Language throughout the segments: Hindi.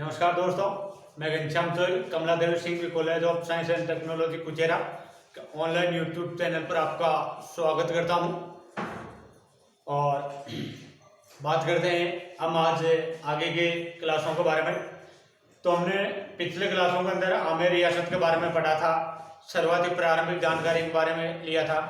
नमस्कार दोस्तों, मैं Ghanshyam Chaudhary Kamla Devi Singh college of science and technology Kuchera online YouTube channel पर आपका स्वागत करता हूं। और बात करते हैं हम आज आगे के क्लासों के बारे में। तो हमने पिछले क्लासों के अंदर आमेर रियासत के बारे में पढ़ा था, सर्वाधिक प्रारंभिक जानकारी के बारे में लिया था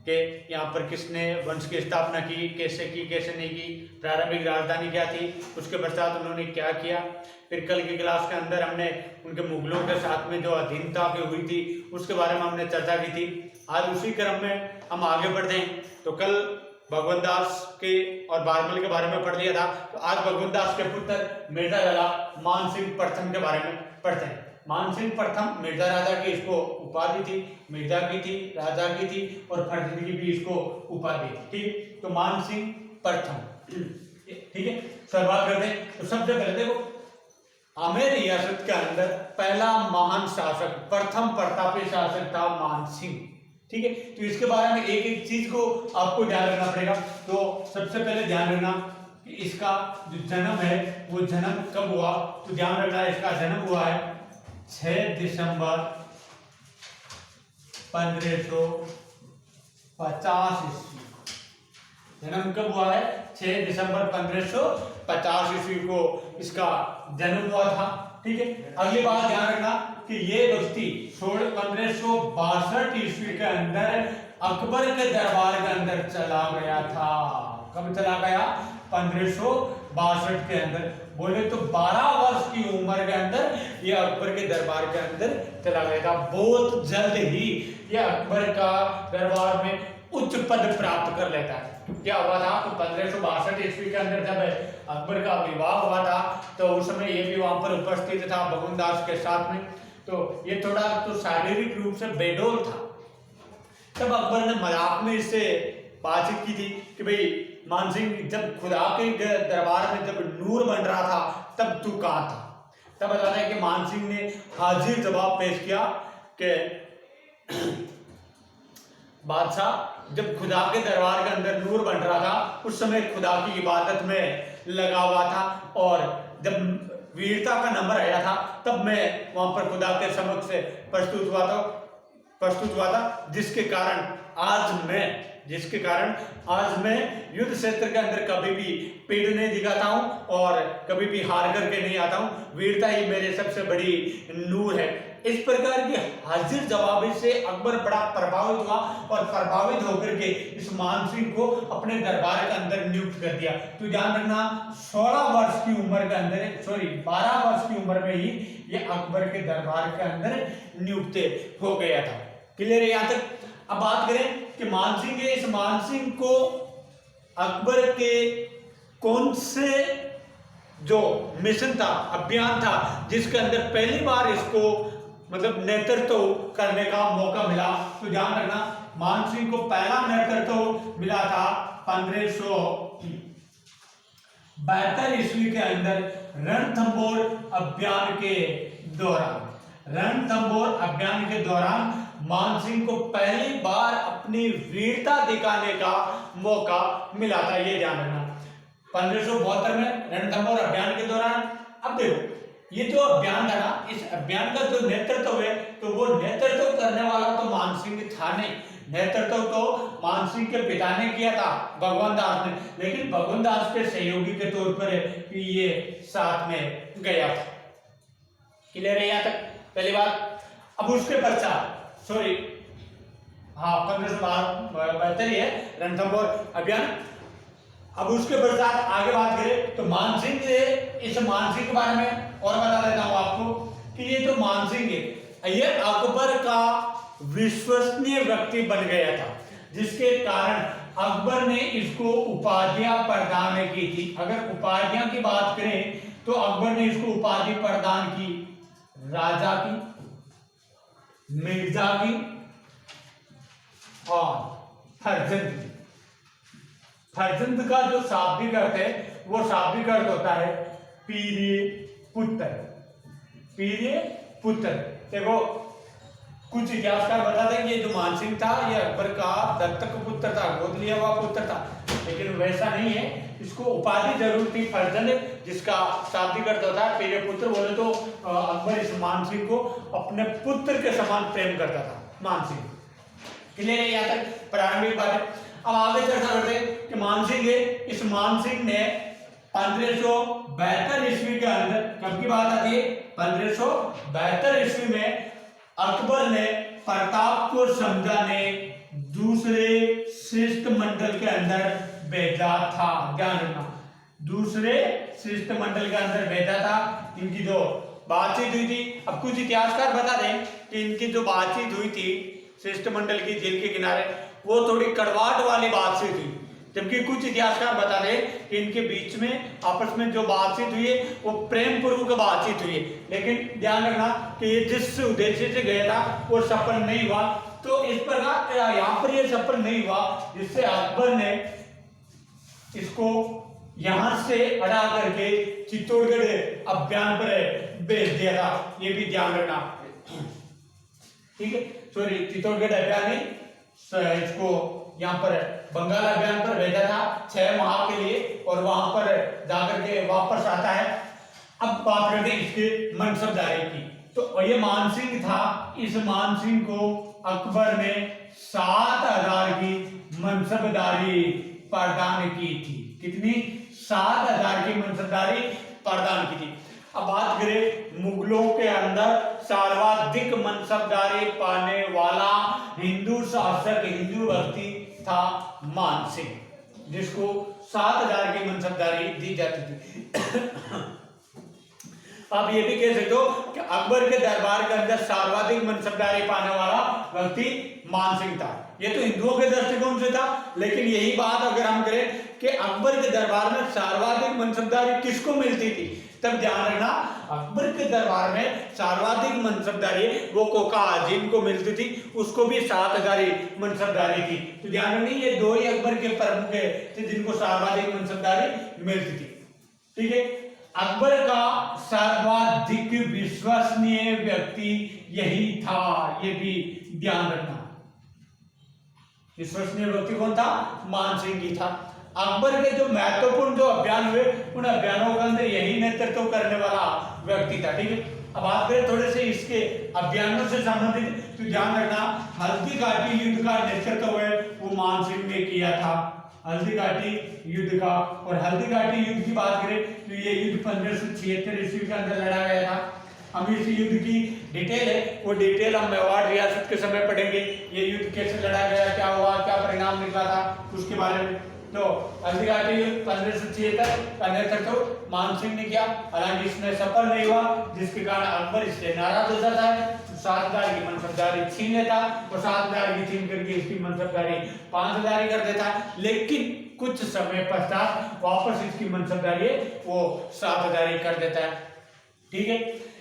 कि यहाँ पर किसने वंश की स्थापना की, कैसे नहीं की, प्रारंभिक राजधानी क्या थी, उसके पश्चात उन्होंने क्या किया। फिर कल की क्लास के अंदर हमने उनके मुगलों के साथ में जो अधीनता की हुई थी उसके बारे में हमने चर्चा की थी। आज उसी क्रम में हम आगे बढ़ते हैं। तो कल भगवंत दास के और बारमल के बारे में पढ़ लिया था। तो आज भगवंत दास के पुत्र मिर्जा लाला मान सिंह प्रथम के बारे में पढ़ते हैं। मान सिंह प्रथम मिर्जा राजा की इसको उपाधि थी, मिर्जा की थी, राजा की थी और फर्जंद की भी इसको उपाधि थी। ठीक, तो मान सिंह प्रथम, ठीक है। शुरुआत करते हैं। तो सबसे पहले देखो, आमेर रियासत के अंदर पहला महान शासक, प्रथम प्रतापी शासक था मान सिंह। ठीक है, तो इसके बारे में एक एक चीज को आपको ध्यान रखना पड़ेगा। तो सबसे पहले ध्यान रखना कि इसका जो जन्म है वो जन्म कब हुआ। तो ध्यान रखना इसका जन्म हुआ है 6 दिसंबर 1550 ईस्वी। जन्म कब हुआ है? 6 दिसंबर 1550 ईस्वी को इसका जन्म हुआ था। ठीक है, अगली बात ध्यान रखना कि ये व्यक्ति 1562 ईस्वी के अंदर अकबर के दरबार के अंदर चला गया था। कब चला गया? 1562 के अंदर। बोले तो 12 वर्ष की उम्र के अंदर ये अकबर के दरबार के अंदर चला गया था। बहुत जल्द ही ये अकबर का दरबार में उच्च पद प्राप्त कर लेता है। क्या हुआ था? तो 1562 ईस्वी के अंदर जब अकबर का विवाह हुआ था तो उस समय ये भी वहां पर उपस्थित था भगवंत दास के साथ में। तो ये थोड़ा तो शारीरिक रूप से बेडौल था। तब अकबर ने मजाक में इससे बातचीत की थी कि भाई मान सिंह, जब खुदा के दरबार में जब नूर बन रहा था तब तू कहाँ था? तब बताता है कि मान सिंह ने हाजिर जवाब पेश किया कि बादशाह, जब खुदा के दरबार के अंदर नूर बन रहा था उस समय खुदा की इबादत में लगा हुआ था, और जब वीरता का नंबर आया था तब मैं वहां पर खुदा के समक्ष से प्रस्तुत हुआ था, जिसके कारण आज मैं युद्ध क्षेत्र के अंदर कभी भी पीड़ नहीं दिखाता हूं और कभी भी हार करके नहीं आता हूं। वीरता ही मेरे सबसे बड़ी नूर है। इस प्रकार की हाजिर जवाबी से अकबर बड़ा प्रभावित हुआ और प्रभावित होकर के इस मान सिंह को अपने दरबार के अंदर नियुक्त कर दिया। तो ध्यान रखना, 12 वर्ष की उम्र में ही ये अकबर के दरबार के अंदर नियुक्त हो गया था। क्लियर है यहाँ तक? अब बात करें कि मान सिंह के, इस मान सिंह को अकबर के कौन से जो मिशन था, अभियान था, जिसके अंदर पहली बार इसको मतलब नेतृत्व करने का मौका मिला। तो ध्यान रखना, मान सिंह को पहला नेतृत्व मिला था 1572 ईस्वी के अंदर रणथंबोर अभियान के दौरान मान सिंह को पहली बार अपनी वीरता दिखाने का मौका मिला था। ये ध्यान रखना, 1572 में रणथंबोर अभियान के दौरान। अब देखो, ये जो अभियान था ना, इस अभियान का जो नेतृत्व है तो वो नेतृत्व करने वाला तो मान सिंह था नहीं। नेतृत्व तो मान सिंह के पिता ने किया था, भगवंत दास ने, लेकिन भगवंत दास के सहयोगी के तौर पर ये साथ में गया था। क्लियर है यहाँ तक? पहली बात। अब उसके पश्चात 1572 है रणथंबोर अभियान। अब उसके पश्चात आगे बात करें तो मान सिंह, इस मान सिंह के बारे में और बता देता हूं आपको कि ये जो मान सिंह है ये अकबर का विश्वसनीय व्यक्ति बन गया था, जिसके कारण अकबर ने इसको उपाधियां प्रदान की थी। अगर उपाधियां की बात करें तो अकबर ने इसको उपाधि प्रदान की राजा की, मिर्जा की और फर्जंद की। फर्जंद का जो शाब्दिक अर्थ है वो शाब्दिक अर्थ होता है पीरिय पुत्र। देखो, कुछ इतिहासकार बताते हैं कि ये जो मान सिंह था ये अकबर का दत्तक पुत्र था, गोद लिया हुआ पुत्र था। लेकिन वैसा नहीं है, इसको उपाधि जरूर थी फर्जंद, जिसका शाब्दिक अर्थ होता है प्रिय पुत्र। बोले तो अकबर इस मान सिंह को अपने पुत्र के समान प्रेम करता था, मान सिंह। क्लियर है यहाँ तक प्रारंभिक बात। अब आगे चर्चा करते हैं कि मान सिंह इस मान सिंह ने 1572 ईस्वी के अंदर, कब की बात आती है, 1572 ईस्वी में अकबर ने प्रताप को समझाने दूसरे शिष्टमंडल के अंदर भेजा था। ध्यान रखना, दूसरे शिष्टमंडल के अंदर भेजा था। इनकी जो बातचीत हुई थी, अब कुछ इतिहासकार बता दें कि इनकी जो बातचीत हुई थी शिष्टमंडल की झील के किनारे, वो थोड़ी कड़वाहट वाली बातचीत हुई, जबकि कुछ इतिहासकार बता दें कि इनके बीच में आपस में जो बातचीत हुई है वो प्रेम पूर्वक बातचीत हुई है। लेकिन ध्यान रखना कि ये जिस उद्देश्य से गया था वो सफल नहीं हुआ। तो इस प्रकार यहाँ पर ये सफल नहीं हुआ, जिससे अकबर ने इसको यहां से हटा करके चित्तौड़गढ़ अभियान पर भेज दिया था। ये भी ध्यान रखना, ठीक है। सॉरी, चित्तौड़गढ़ अभियान नहीं, इसको यहाँ पर बंगाल अभियान पर भेजा था 6 माह के लिए, और वहां पर जाकर के वापस आता है। अब बात करते हैं इसके मनसबदारी की। तो ये मान सिंह था, इस मान सिंह को अकबर ने 7000 की मनसबदारी प्रदान की थी। कितनी? 7000 की मनसबदारी प्रदान की थी। अब बात करें मुगलों के अंदर सर्वाधिक मनसबदारी पाने वाला हिंदू शासक, हिंदू व्यक्ति था मान सिंह, जिसको 7000 की मनसबदारी दी जाती थी। आप ये भी कह सकते हो कि अकबर के दरबार के अंदर सर्वाधिक मनसबदारी पाने वाला व्यक्ति मान सिंह था। ये तो हिंदुओं के दृष्टिकोण से था, लेकिन यही बात अगर हम करें कि अकबर के दरबार में सर्वाधिक मनसबदारी किसको मिलती थी, तब ध्यान रखना अकबर के दरबार में सर्वाधिक मनसबदारी वो कोका जिनको मिलती थी, उसको भी 7000 मनसबदारी थी। तो ध्यान रखनी, ये दो ही अकबर के प्रमुख थे जिनको सर्वाधिक मनसबदारी मिलती थी, ठीक है। अकबर का सर्वाधिक विश्वसनीय व्यक्ति यही था, ये भी ध्यान रखना। विश्वसनीय व्यक्ति कौन था? मान सिंह ही था। अकबर के जो महत्वपूर्ण जो अभियान हुए, उन अभियानों के अंदर यही नेतृत्व करने वाला व्यक्ति था, ठीक है। अब बात करें थोड़े से इसके अभियानों से संबंधित, तो ध्यान रखना हल्दी घाटी युद्ध का नेतृत्व है वो मान सिंह ने किया था, हल्दी घाटी युद्ध का। और हल्दी घाटी युद्ध की बात करें तो ये युद्ध 1576 ईस्वी के अंदर लड़ा गया था। हम इस युद्ध की डिटेल है, वो डिटेल हम मेवाड़ रियासत के समय पढ़ेंगे। ये युद्ध कैसे लड़ा गया, क्या हुआ, क्या परिणाम निकला था, उसके बारे में। तो हल्दी घाटी युद्ध 1576 का नेतृत्व मान सिंह ने किया। हालांकि इसमें सफल नहीं हुआ, जिसके कारण अकबर इससे नाराज हो जाता है, 7000 की मनसबदारी छीन लेता और 7000 की छीन करके इसकी मनसबदारी 5000 कर देता। लेकिन कुछ समय पश्चात वापस इसकी मनसबदारी वो 7000 कर देता है, ठीक है।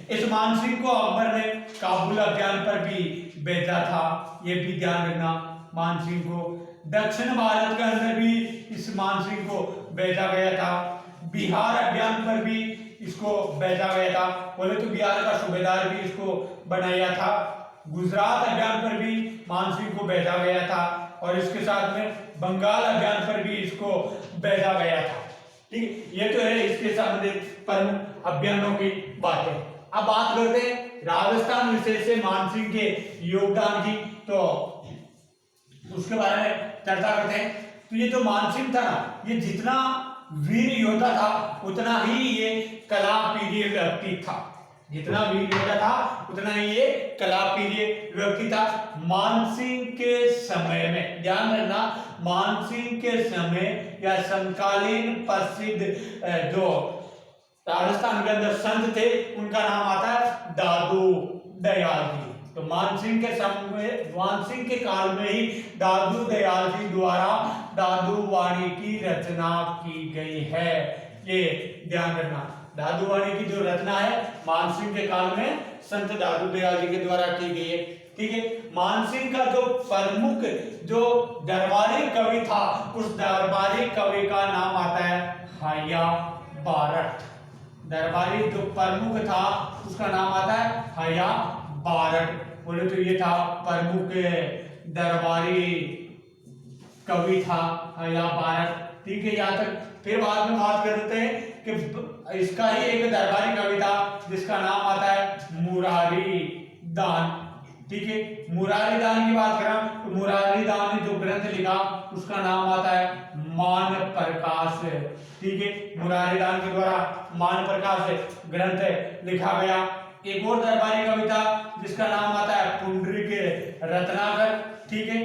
इस मान सिंह को अकबर ने काबुल अभियान पर भी भेजा था, ये भी ध्यान रखना। मान सिंह को दक्षिण भारत के अंदर भी इस मान सिंह को भेजा गया था। बिहार अभियान पर भी इसको भेजा गया था, बोले तो बिहार का सूबेदार भी इसको बनाया था। गुजरात अभियान पर भी मान सिंह को भेजा गया था, और इसके साथ में बंगाल अभियान पर भी इसको भेजा गया था, ठीक। ये तो है इसके संबंधित प्रमुख अभियानों की बातें। अब बात करते हैं राजस्थान विषय से मान सिंह के योगदान की, तो उसके बारे में चर्चा करते हैं। तो ये जो मान सिंह था ना, ये जितना वीर योद्धा था उतना ही ये कलाप्रिय व्यक्ति था। जितना वीर योद्धा था उतना ही ये कलाप्रिय व्यक्ति था। मान सिंह के समय में, ध्यान रखना, मान सिंह के समय या समकालीन प्रसिद्ध जो राजस्थान के अंदर संत थे, उनका नाम आता है दादू दयाल जी। तो मान सिंह के काल में ही दादू दयाल जी द्वारा दादू वाणी की रचना की गई है, ये ध्यान रखना। दादू वाणी की जो रचना है मान सिंह के काल में संत दादू दयाल जी के द्वारा की गई है, ठीक है। मान सिंह का जो प्रमुख जो दरबारी कवि था, उस दरबारी कवि का नाम आता है हया बारठ। दरबारी जो प्रमुख था उसका नाम आता है हया बारठ। बोले तो ये था प्रमुख दरबारी कवि था हया बारठ, ठीक है, यहाँ तक। फिर बाद में बात करते हैं कि इसका ही एक दरबारी कविता जिसका नाम आता है मुरारी दान। ठीक है, मुरारी दान की बात करें तो मुरारी दान ने जो ग्रंथ लिखा उसका नाम आता है मान प्रकाश। ठीक है, मुरारी दान के द्वारा मान प्रकाश ग्रंथ लिखा गया। एक और दरबारी कविता जिसका नाम आता है पुंडरीक रत्नाकर। ठीक है,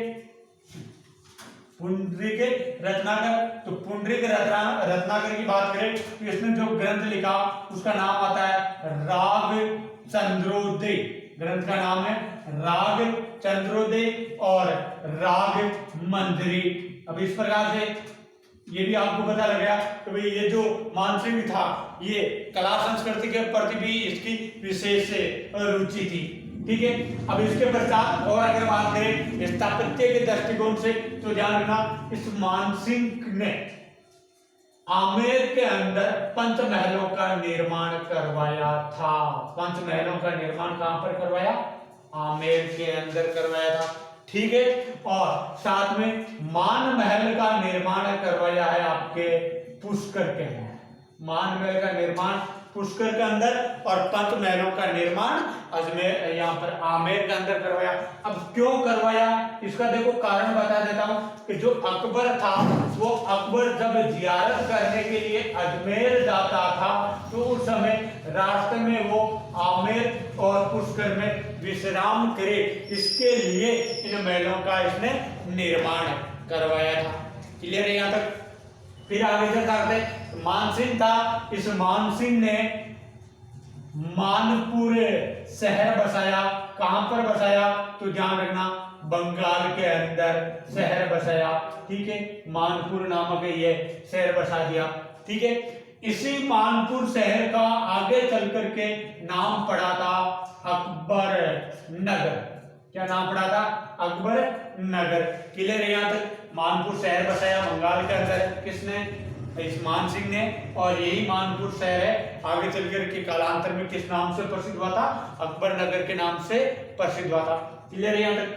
पुंडरीक रत्नाकर। तो पुंडरीक रत्नाकर की बात करें तो इसने जो ग्रंथ लिखा उसका नाम आता है राग चंद्रोदय। ग्रंथ का नाम है राग चंद्रोदय और राग मंजरी। अब इस प्रकार से ये भी आपको पता लग गया कि भाई ये जो मानसिंह था ये कला संस्कृति के प्रति भी इसकी विशेष रुचि थी। ठीक है, अब इसके पश्चात और अगर बात करें स्थापत्य के दृष्टिकोण से तो ध्यान रखना, इस मानसिंह ने आमेर के अंदर पंचमहलों का निर्माण करवाया था। पंचमहलों का निर्माण कहां पर करवाया? आमेर के अंदर करवाया था। ठीक है, और साथ में मान महल का निर्माण करवाया है आपके पुष्कर के अंदर। मान महल का निर्माण पुष्कर के अंदर और पंच महलों का निर्माण अजमेर यहाँ पर आमेर के अंदर करवाया। अब क्यों करवाया इसका देखो कारण बता देता हूं कि जो अकबर था वो अकबर जब जियारत करने के लिए अजमेर जाता था तो उस समय रास्ते में वो आमेर और पुष्कर में विश्राम करे, इसके लिए इन महलों का इसने निर्माण करवाया था। क्लियर है यहाँ तक? फिर आगे चलते मानसिंह था, इस मानसिंह ने मानपुर शहर बसाया। कहां पर बसाया तो ध्यान रखना, बंगाल के अंदर शहर बसाया। ठीक है, मानपुर नामक ये शहर बसा दिया। ठीक है, इसी मानपुर शहर का आगे चल करके नाम पड़ा था अकबर नगर। क्या नाम पड़ा था? अकबर नगर। क्लियर है यहाँ तक? मानपुर शहर बसाया बंगाल के अंदर किसने? इस मानसिंह ने। और यही मानपुर शहर है आगे चलकर के कालांतर में किस नाम से प्रसिद्ध हुआ था? अकबर नगर के नाम से प्रसिद्ध हुआ था। क्लियर है यहाँ तक?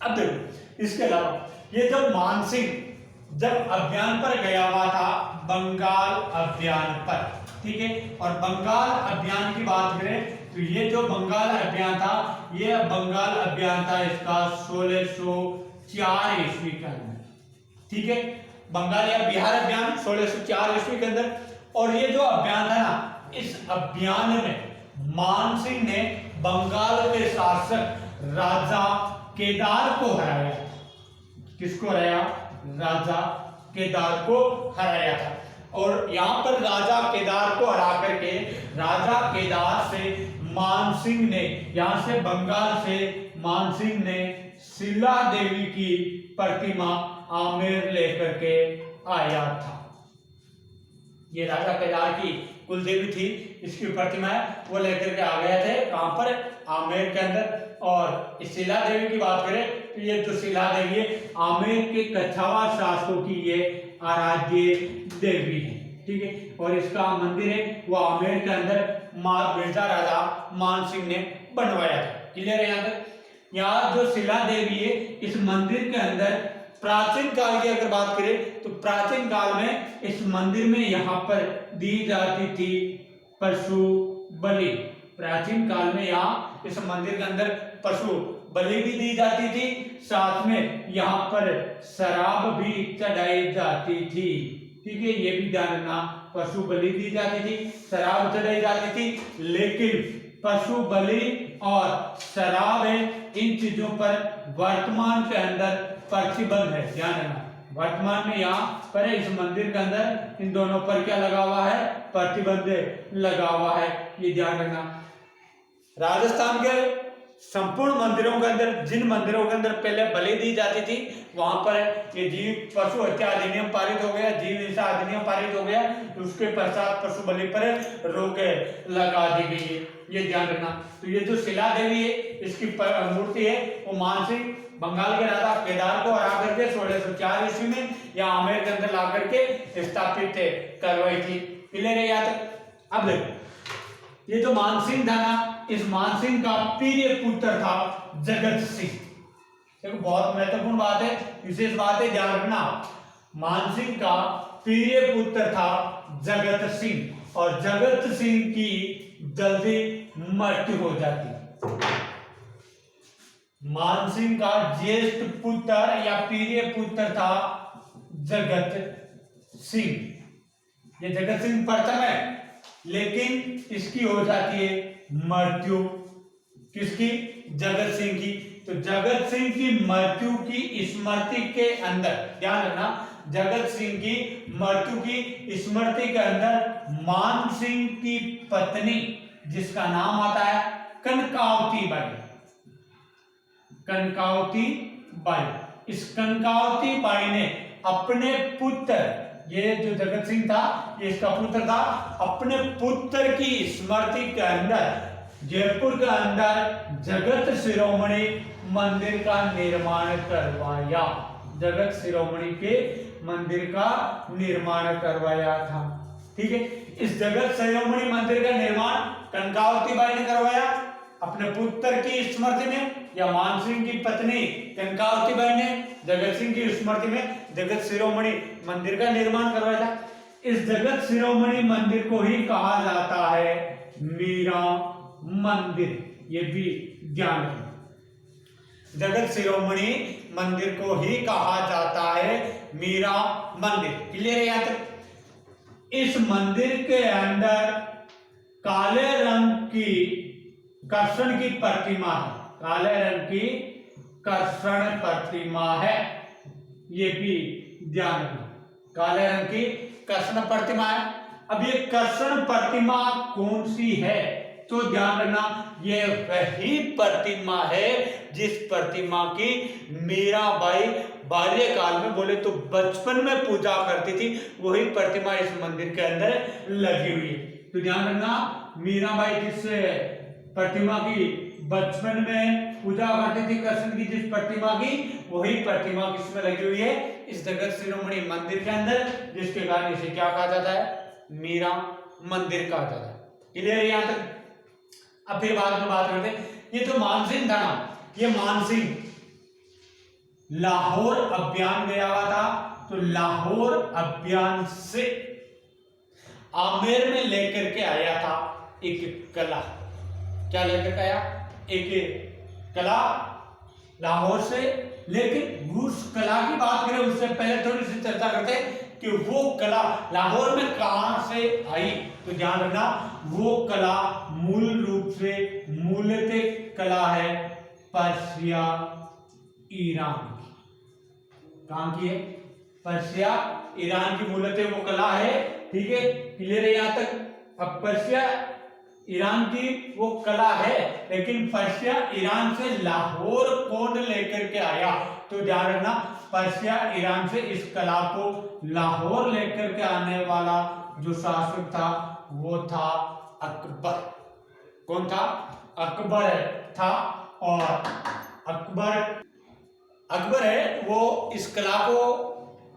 अब देखो इसके अलावा ये जब मानसिंह जब अभियान पर गया हुआ था, बंगाल अभियान पर, ठीक है, और बंगाल अभियान की बात करें तो ये जो बंगाल अभियान था ये बंगाल अभियान था इसका 1604 ईस्वी के अंदर। ठीक है, बंगाल या बिहार अभियान 1604 ईस्वी के अंदर। और ये जो अभियान था ना, इस अभियान में मानसिंह ने बंगाल के शासक राजा केदार को हराया। किसको हराया? राजा केदार को हराया था। और यहाँ पर राजा केदार को हरा करके राजा केदार से मानसिंह ने, यहां से बंगाल से मानसिंह ने शिला देवी की प्रतिमा आमेर लेकर के आया था। ये राजा केदार की कुल देवी थी, इसकी प्रतिमा है वो लेकर के आ गए थे। कहां पर? आमेर के अंदर। और इस शिला देवी की बात करें तो ये जो शिला देवी है आमेर के कछावा शासकों की ये आराध्य देवी है। ठीक है, और इसका मंदिर है वो आमेर के अंदर मिर्जा राजा मानसिंह ने बनवाया था। क्लियर है यहाँ तक? यहाँ जो शिला देवी है इस मंदिर के अंदर प्राचीन काल की अगर बात करें तो प्राचीन काल में इस मंदिर में यहाँ पर दी जाती थी पशु बलि। प्राचीन काल में यहाँ इस मंदिर के अंदर पशु बलि भी दी जाती थी, साथ में यहाँ पर शराब भी चढ़ाई जाती थी। ठीक है, ये भी ध्यान रखना, पशु बलि दी जाती थी, शराब चढ़ाई जाती थी, लेकिन पशु बलि और शराब है इन चीजों पर वर्तमान के अंदर प्रतिबंध है। ध्यान रखना, वर्तमान में यहाँ पर इस मंदिर के अंदर इन दोनों पर क्या लगा हुआ है? प्रतिबंध लगा हुआ है, ये ध्यान रखना। राजस्थान के संपूर्ण मंदिरों के अंदर, जिन मंदिरों के अंदर पहले बलि दी जाती थी वहां पर ये जीव पशु हत्या अधिनियम पारित हो गया, जीव हिंसा अधिनियम पारित हो गया, उसके पश्चात पशु बलि पर रोक लगा दी गई है, ये ध्यान रखना। तो ये जो शिला देवी है इसकी मूर्ति है वो मानसिंह बंगाल के राजा केदार को हरा करके 1604 ईस्वी में यहाँ आमेर के अंदर ला करके स्थापित करवाई थी। क्लियर है यहाँ तक? अब देखो ये जो मानसिंह था ना, इस मानसिंह का प्रिय पुत्र था जगत सिंह। देखो बहुत महत्वपूर्ण बात है, विशेष बात है, ध्यान रखना। मानसिंह का प्रिय पुत्र था जगत सिंह, और जगत सिंह की जल्दी मृत्यु हो जाती। मानसिंह का ज्येष्ठ पुत्र या प्रिय पुत्र था जगत सिंह। ये जगत सिंह प्रथम है, लेकिन इसकी हो जाती है मृत्यु। किसकी? जगत सिंह की। तो जगत सिंह की मृत्यु की स्मृति के अंदर, ध्यान रखना, जगत सिंह की मृत्यु की स्मृति के अंदर मान सिंह की पत्नी, जिसका नाम आता है कनकावती बाई, कनकावती बाई, इस कनकावती बाई ने अपने पुत्र, ये जो जगत सिंह था ये इसका पुत्र था, अपने पुत्र की स्मृति के अंदर जयपुर के अंदर जगत शिरोमणि मंदिर का निर्माण करवाया। जगत शिरोमणि के मंदिर का निर्माण करवाया था। ठीक है, इस जगत शिरोमणि मंदिर का निर्माण कनकावती बाई ने करवाया अपने पुत्र की स्मृति में, या मानसिंह की पत्नी कनकावती बाई ने जगत सिंह की स्मृति में जगत शिरोमणि मंदिर का निर्माण करवाया था। इस जगत शिरोमणि मंदिर को ही कहा जाता है मीरा मंदिर। ये भी ध्यान रखना, जगत शिरोमणि मंदिर को ही कहा जाता है मीरा मंदिर। क्लियर है यहां तक? इस मंदिर के अंदर काले रंग की कृष्ण की प्रतिमा है, काले रंग की कृष्ण प्रतिमा है, ये भी ध्यान रखना, काले रंग की कृष्ण प्रतिमा है। अब ये कृष्ण प्रतिमा कौन सी है? तो ध्यान रखना, ये वही प्रतिमा है जिस प्रतिमा की मीराबाई बाल्यकाल में, बोले तो बचपन में पूजा करती थी, वही प्रतिमा इस मंदिर के अंदर लगी हुई है। तो ध्यान रखना, मीराबाई जिस प्रतिमा की बचपन में पूजा करती थी, कृष्ण की जिस प्रतिमा की, वही प्रतिमा किसमें लगी हुई है? इस जगत शिरोमणि मंदिर के अंदर, जिसके कारण इसे क्या कहा जाता है? मीरा मंदिर कहा जाता है। क्लियर है यहां तक? अब फिर बाद में बात करते हैं, ये जो मानसिंह था ना, ये मानसिंह लाहौर अभियान गया हुआ था, तो लाहौर अभियान से आमेर में लेकर के आया था एक कला। क्या लेकर के आया? एक कला लाहौर से। लेकिन उस कला की बात करें उससे पहले थोड़ी सी चर्चा करते हैं कि वो कला लाहौर में कहां से आई। तो ध्यान रखना, वो कला मूल रूप से मूलतः कला है पर्शिया ईरान की। कहां की है? पर्शिया ईरान की मूलतः वो कला है। ठीक है, क्लियर है यहां तक? अब पर्शिया ईरान की वो कला है, लेकिन पर्शिया ईरान से लाहौर कौन लेकर के आया? तो ध्यान रखना, पर्शिया ईरान से इस कला को लाहौर लेकर के आने वाला जो शासक था वो था अकबर। कौन था? अकबर था। और अकबर है वो इस कला को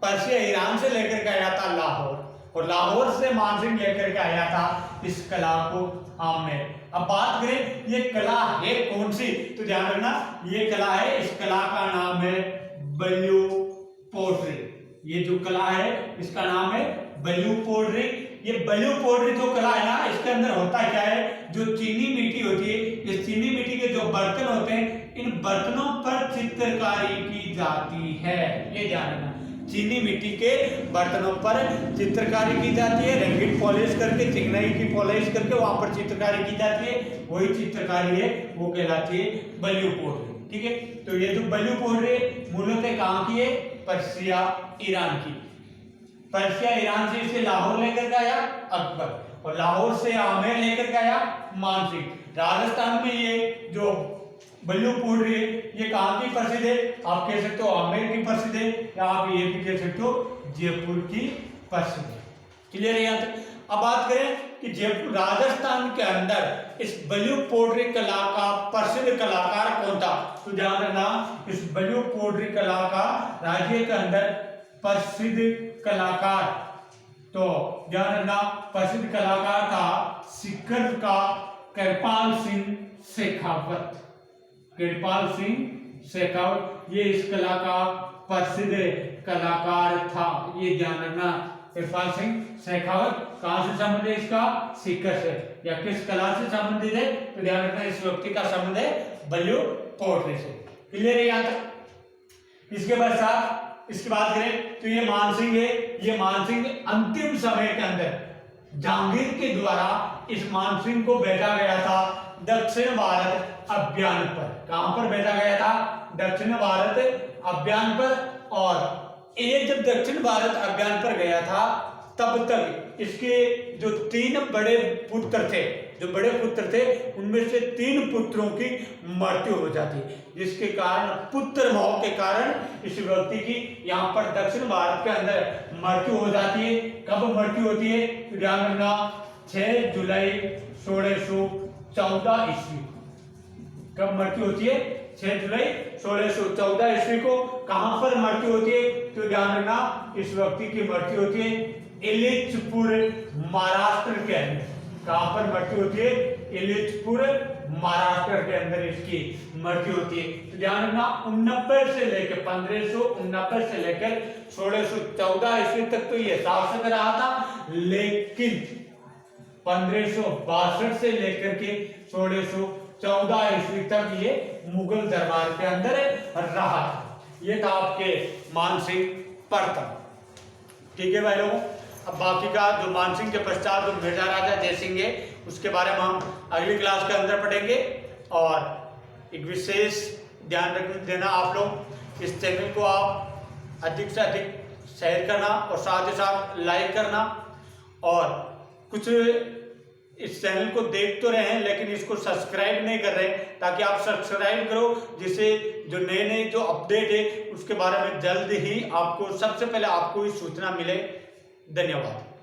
पर्शिया ईरान से लेकर के आया था लाहौर, और लाहौर से मानसिंह लेकर के आया था इस कला को आमेर। अब बात करें ये कला है कौन सी? तो ध्यान रखना, ये कला है, इस कला का नाम है बल्यू पोट्री। ये जो कला है इसका नाम है बल्यू पोट्री। ये बल्यू पोट्री जो कला है ना, इसके अंदर होता क्या है? जो चीनी मिट्टी होती है, इस चीनी मिट्टी के जो बर्तन होते हैं, इन बर्तनों पर चित्रकारी की जाती है। ये ध्यान रखना, चीनी मिट्टी के बर्तनों पर चित्रकारी की जाती है, रंगीन पॉलिश करके, चिकनाई की पॉलिश करके वहां पर चित्रकारी की जाती है। वही चित्रकारी है वो कहलाती है बल्यू पोट्री। ठीक है, तो ये जो बल्यू पोट्री मूलतः कहां की है? पर्शिया ईरान की। पर्शिया ईरान से इसे लाहौर लेकर के आया अकबर, और लाहौर से आमेर लेकर के आया मानसिंह। राजस्थान में ये जो बल्लू पोट्री है ये कहां की प्रसिद्ध है? आप कह सकते हो आमेर की प्रसिद्ध है, या आप ये भी कह सकते हो जयपुर की प्रसिद्ध है। क्लियर है यहां तक? अब बात करें कि जयपुर राजस्थान के अंदर इस बल्लू पोट्री कला का प्रसिद्ध कलाकार कौन था? तो ध्यान रखना, इस बल्लू पोट्री कला का राज्य के अंदर प्रसिद्ध कलाकार, तो ध्यान रखना, प्रसिद्ध कलाकार था सिक्कर का कृपाल सिंह शेखावत। कृपाल सिंह शेखावत ये इस कला का प्रसिद्ध कलाकार था। ये ध्यान रखना। कृपाल सिंह शेखावत कहां से संबंध है इसका? सीकर से। या किस कला से संबंधित है? तो ध्यान रखना इस व्यक्ति का संबंध है बलियो पोर्ट्री से। क्लियर है यहाँ तक? इसके पश्चात इसकी बात करें तो ये मानसिंह है। ये मानसिंह अंतिम समय के अंदर जहांगीर के द्वारा इस मानसिंह को भेजा गया था दक्षिण भारत अभियान पर। कहां पर भेजा गया था? दक्षिण भारत अभियान पर। और ये जब दक्षिण भारत अभियान पर गया था तब तक इसके जो 3 बड़े पुत्र थे, जो बड़े पुत्र थे उनमें से 3 पुत्रों की मृत्यु हो जाती, जिसके कारण पुत्र मोह के कारण इस व्यक्ति की यहाँ पर दक्षिण भारत के अंदर मृत्यु हो जाती है। कब मृत्यु होती है? तो ध्यान रखना 6 जुलाई 1614 ईस्वी। कब मृत्यु होती है? 6 जुलाई 1614 ईस्वी को। कहां पर मृत्यु होती है? तो ध्यान रखना इस व्यक्ति की मृत्यु होती है इलिचपुर महाराष्ट्र के अंदर। कहां पर मृत्यु होती है? इलिचपुर महाराष्ट्र के अंदर इसकी मृत्यु होती है। तो ध्यान रखना 69 से लेकर 1569 से लेकर 1614 ईस्वी तक तो ये शासक रहा था, लेकिन 1562 से लेकर के 1614 ईस्वी तक ये मुगल दरबार के अंदर रहा था। ये था आपके मानसिंह प्रथम। ठीक है भाई लोगों, अब बाकी का जो मानसिंह के पश्चात जो मिर्जा राजा जयसिंह है उसके बारे में हम अगली क्लास के अंदर पढ़ेंगे। और एक विशेष ध्यान रख देना आप लोग, इस चैनल को आप अधिक से अधिक शेयर करना और साथ ही साथ लाइक करना। और कुछ इस चैनल को देख तो रहे हैं लेकिन इसको सब्सक्राइब नहीं कर रहे, ताकि आप सब्सक्राइब करो, जिससे जो नए नए जो अपडेट है उसके बारे में जल्द ही आपको सबसे पहले आपको सूचना मिले। धन्यवाद।